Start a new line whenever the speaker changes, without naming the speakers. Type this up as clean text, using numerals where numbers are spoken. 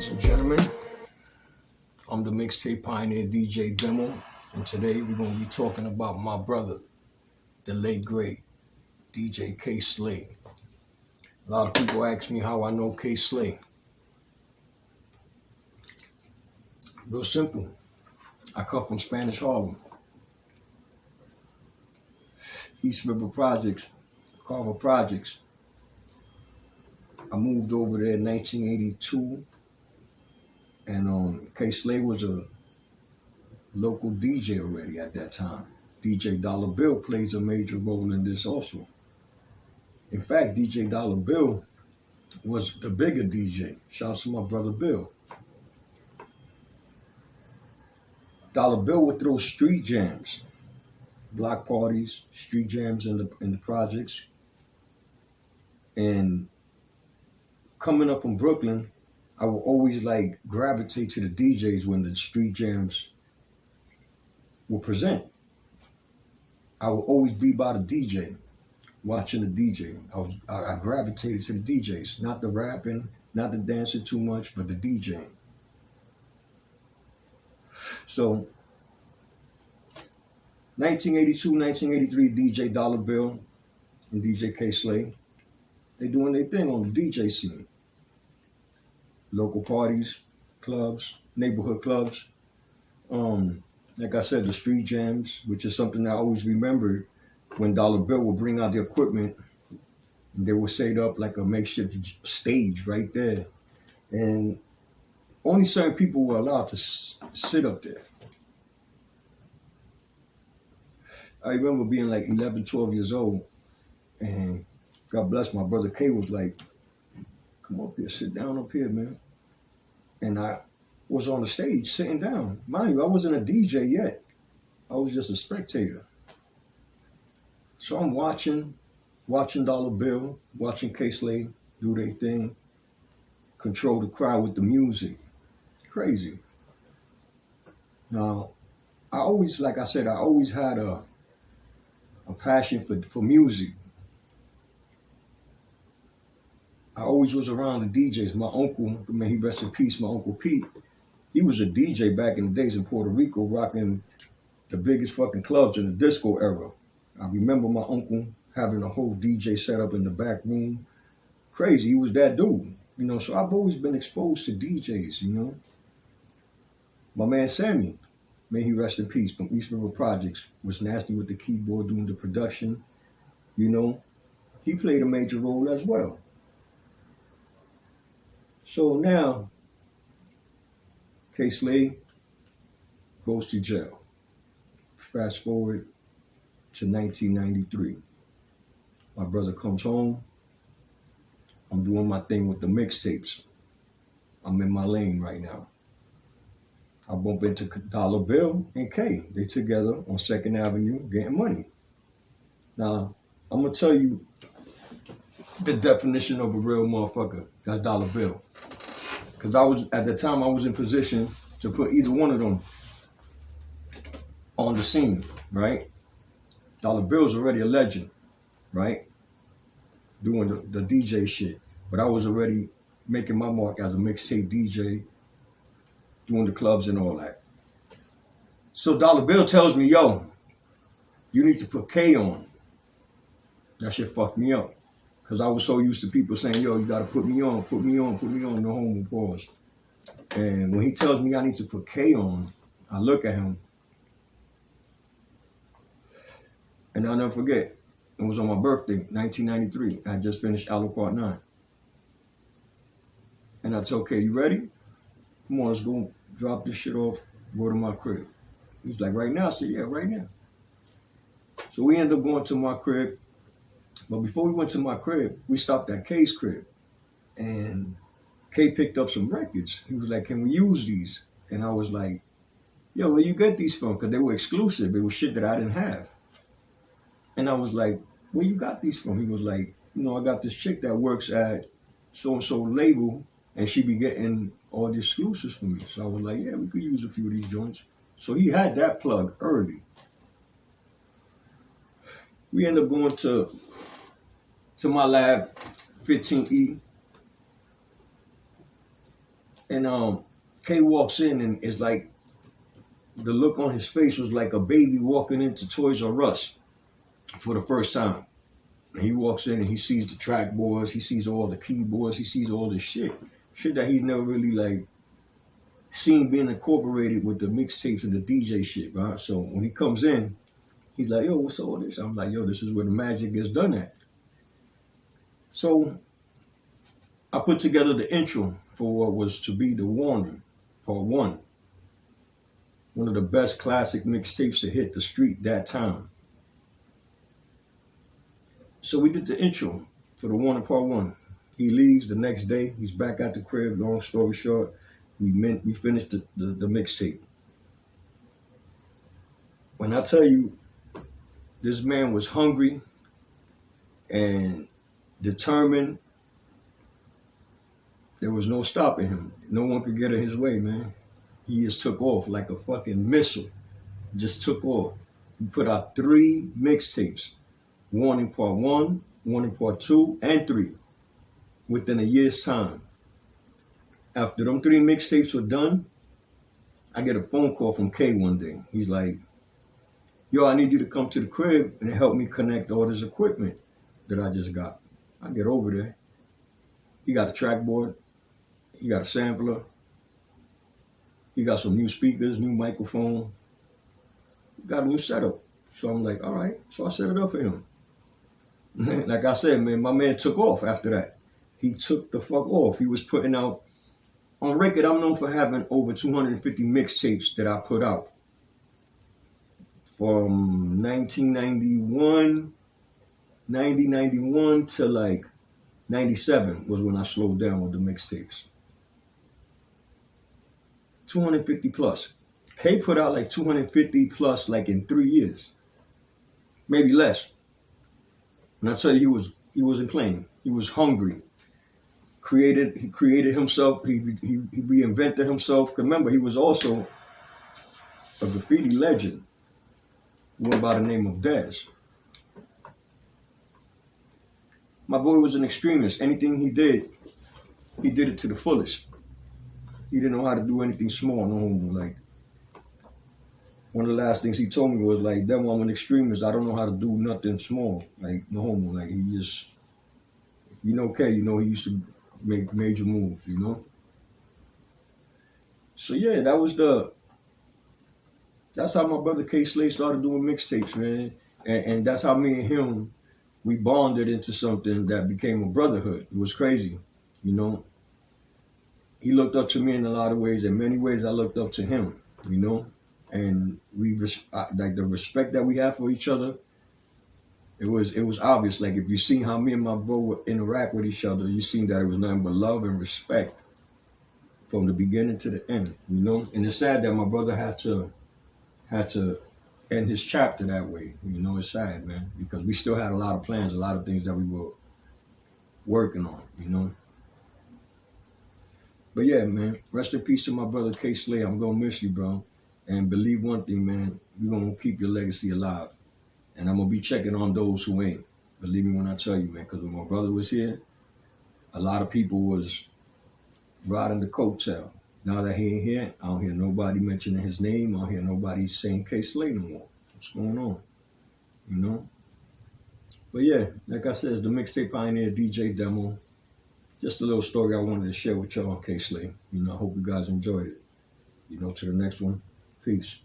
Ladies and gentlemen, I'm the mixtape pioneer DjDemo, and today we're going to be talking about my brother, the late great DJ KaySlay. A lot of people ask me how I know KaySlay. Real simple. I come from Spanish Harlem, East River Projects, Carver Projects. I moved over there in 1982, and KaySlay was a local DJ already at that time. DJ Dollar Bill plays a major role in this also. In fact, DJ Dollar Bill was the bigger DJ. Shouts to my brother Bill. Dollar Bill would throw street jams, block parties, street jams in the projects. And coming up from Brooklyn, I would always like gravitate to the DJs when the street jams would present. I would always be by the DJ, watching the DJ. I gravitated to the DJs, not the rapping, not the dancing too much, but the DJing. So 1982, 1983, DJ Dollar Bill and DJ KaySlay, they doing their thing on the DJ scene. Local parties, clubs, neighborhood clubs. Like I said, the street jams, which is something I always remembered when Dollar Bill would bring out the equipment. They would set up like a makeshift stage right there. And only certain people were allowed to sit up there. I remember being like 11, 12 years old, and God bless, my brother Kay was like, come up here, sit down up here, man. And I was on the stage sitting down. Mind you, I wasn't a DJ yet. I was just a spectator. So I'm watching Dollar Bill, watching KaySlay do their thing, control the crowd with the music. Crazy. Now, I always, like I said, I always had a passion for music. I always was around the DJs. My uncle, may he rest in peace, my Uncle Pete, he was a DJ back in the days in Puerto Rico, rocking the biggest fucking clubs in the disco era. I remember my uncle having a whole DJ set up in the back room. Crazy, he was that dude. You know, so I've always been exposed to DJs, you know. My man Sammy, may he rest in peace, from East River Projects, was nasty with the keyboard doing the production. You know, he played a major role as well. So now, KaySlay goes to jail. Fast forward to 1993. My brother comes home. I'm doing my thing with the mixtapes. I'm in my lane right now. I bump into Dollar Bill and Kay. They together on 2nd Avenue getting money. Now, I'm going to tell you the definition of a real motherfucker. That's Dollar Bill. Because at the time, I was in position to put either one of them on the scene, right? Dollar Bill's already a legend, right? Doing the DJ shit. But I was already making my mark as a mixtape DJ, doing the clubs and all that. So Dollar Bill tells me, yo, you need to put Kay on. That shit fucked me up. Because I was so used to people saying, yo, you got to put me on, no homo pause. And when he tells me I need to put Kay on, I look at him. And I'll never forget, it was on my birthday, 1993. I just finished Allo Part 9. And I told Kay, you ready? Come on, let's go drop this shit off, go to my crib. He was like, right now? I said, yeah, right now. So we ended up going to my crib. But before we went to my crib, we stopped at Kay's crib. And Kay picked up some records. He was like, can we use these? And I was like, yo, where you get these from? Because they were exclusive. It was shit that I didn't have. And I was like, where you got these from? He was like, you know, I got this chick that works at so-and-so label, and she be getting all the exclusives for me. So I was like, yeah, we could use a few of these joints. So he had that plug early. We ended up going to my lab, 15E, And K walks in and it's like the look on his face was like a baby walking into Toys R Us for the first time. And he walks in and he sees the track boards, he sees all the keyboards, he sees all this shit that he's never really like seen being incorporated with the mixtapes and the DJ shit, right? So when he comes in, he's like, yo, what's all this? I'm like, yo, this is where the magic gets done at. So I put together the intro for what was to be The Warning, Part 1. One of the best classic mixtapes to hit the street that time. So we did the intro for The Warning Part 1. He leaves the next day. He's back at the crib. Long story short, we finished the mixtape. When I tell you, this man was hungry and determined. There was no stopping him. No one could get in his way, man. He just took off like a fucking missile. Just took off. He put out 3 mixtapes. Warning Part 1, Warning Part 2, and 3. Within a year's time. After them 3 mixtapes were done, I get a phone call from K one day. He's like, yo, I need you to come to the crib and help me connect all this equipment that I just got. I get over there. He got a track board. He got a sampler. He got some new speakers, new microphone. He got a new setup. So I'm like, all right. So I set it up for him. Like I said, man, my man took off after that. He took the fuck off. He was putting out, on record, I'm known for having over 250 mixtapes that I put out. From 1991 to like 97 was when I slowed down with the mixtapes. 250 plus. K put out like 250 plus like in 3 years. Maybe less. And I tell you, he wasn't playing. He was hungry. He created himself. He reinvented himself. Remember, he was also a graffiti legend. Went by the name of Dez. My boy was an extremist. Anything he did it to the fullest. He didn't know how to do anything small, no homo. Like, one of the last things he told me was like, "Then I'm an extremist. I don't know how to do nothing small. Like, no homo." Like, he just, you know, K, you know, he used to make major moves, you know. So yeah, that's how my brother KaySlay started doing mixtapes, man. And that's how me and him, we bonded into something that became a brotherhood. It was crazy, you know. He looked up to me in a lot of ways. In many ways, I looked up to him, you know. And like the respect that we have for each other, it was obvious. Like, if you see how me and my bro would interact with each other, you seen that it was nothing but love and respect from the beginning to the end, you know. And it's sad that my brother had to end his chapter that way. You know, it's sad, man, because we still had a lot of plans, a lot of things that we were working on, you know. But yeah, man, rest in peace to my brother KaySlay. I'm gonna miss you, bro. And believe one thing, man, we're gonna keep your legacy alive. And I'm gonna be checking on those who ain't. Believe me when I tell you, man, because when my brother was here, a lot of people was riding the coattail. Now that he ain't here, I don't hear nobody mentioning his name. I don't hear nobody saying KaySlay no more. What's going on? You know? But yeah, like I said, it's the Mixtape Pioneer DjDemo. Just a little story I wanted to share with y'all on KaySlay. You know, I hope you guys enjoyed it. You know, to the next one. Peace.